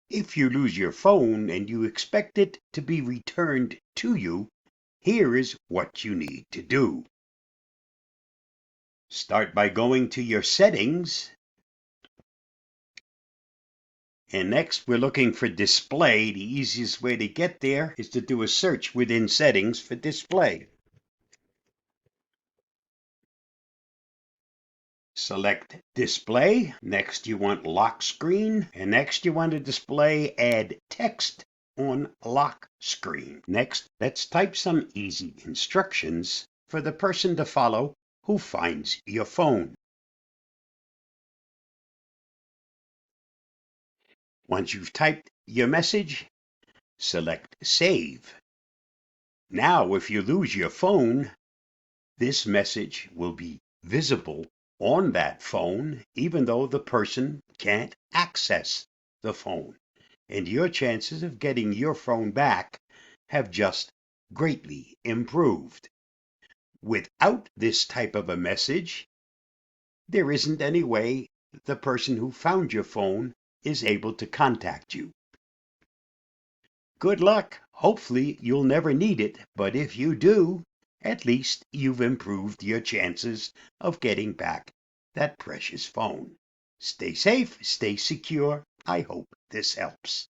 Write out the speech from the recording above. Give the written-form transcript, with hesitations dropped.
If you lose your phone and you expect it to be returned to you, here is what you need to do. Start by going to your settings. And next we're looking for display. The easiest way to get there is to do a search within settings for display. Select display. Next you want lock screen. And next you want to display add text on lock screen. Next, let's type some easy instructions for the person to follow who finds your phone. Once you've typed your message, select Save. Now, if you lose your phone, this message will be visible on that phone, even though the person can't access the phone. And your chances of getting your phone back have just greatly improved. Without this type of a message, there isn't any way the person who found your phone is able to contact you. Good luck. Hopefully you'll never need it, but if you do, at least you've improved your chances of getting back that precious phone. Stay safe, stay secure. I hope this helps.